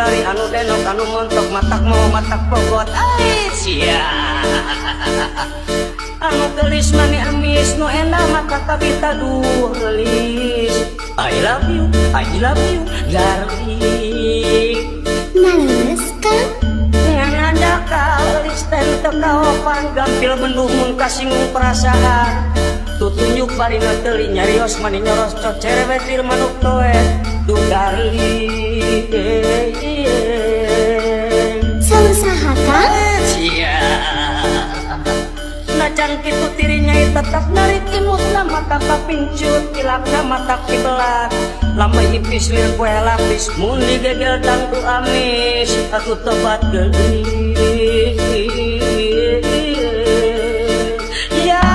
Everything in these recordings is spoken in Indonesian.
Panondari anu denok anu montok matak mau matak pogot sia anu gelis mani amis nu endah maka kabita gelis I love you Garli Males kan? ngan ada kalis tentep kaopan gampil mendung kasinggung perasaan tutunjuk barina teli nyarios mani nyoros cocerewetir manuk toet du Garli Sausaha kan? sia najan kitu tirinya tetap narik imutna mata kapincut kilakna mata kiblat lama ipis lil kue lapis muni gegel tangku amis aku tobat geli ya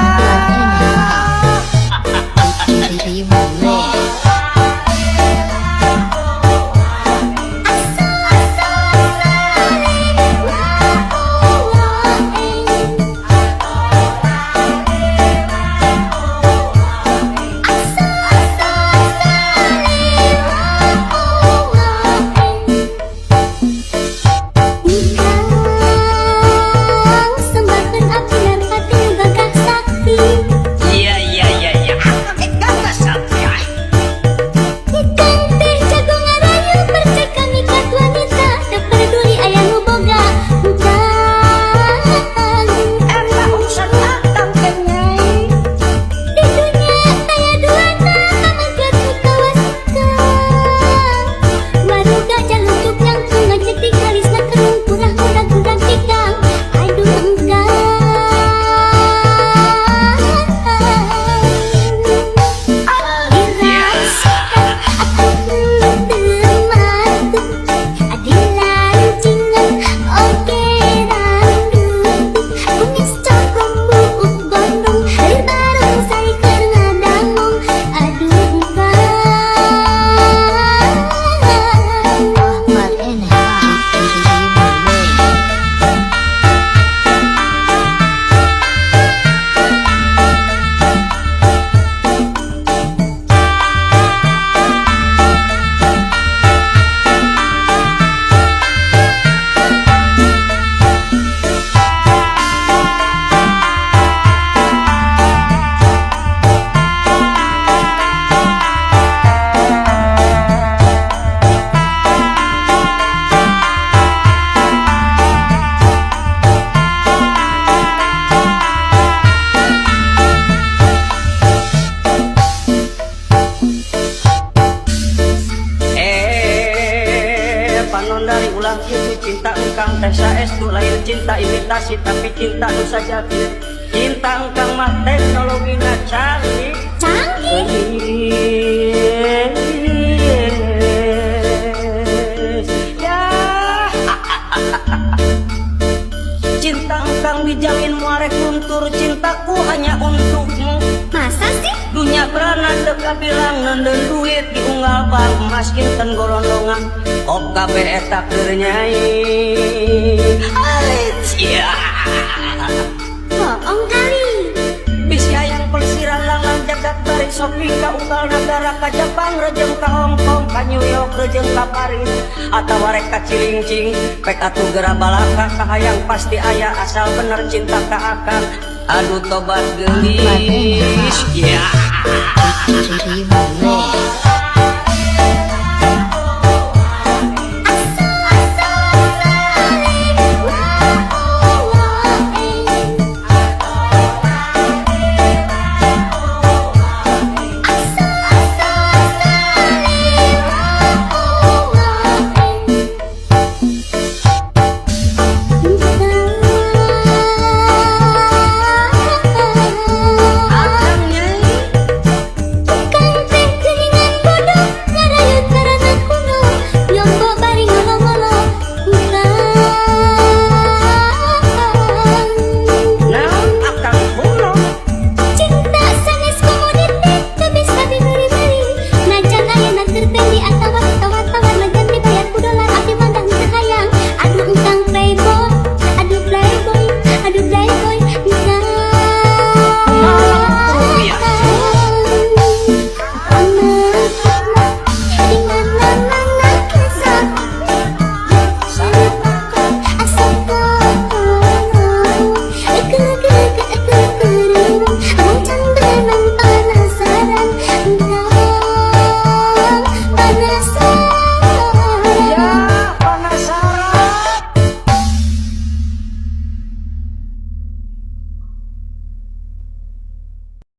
Panondari ulah itu cinta engkang tesa estu lain cinta imitasi tapi cinta nu sajati cinta engkang mah teknologi canggih ya cinta engkang dijamin muarek luntur cintaku hanya untukmu Masa sih? dunia berana teka bilang nenden duit diunggal bang emas inten golondongan OKB eta keur nyai cia Bohong kali. bisi hayang pelesiran langang jagat bari sopi ka unggal negara ka Jepang rejeng ka Hongkong ka New York rejeng ka Paris atawa rek ka Cilincing pek atuh gera balaka ka hayang pasti aya asal bener cinta ka akan aduh tobat gelis ya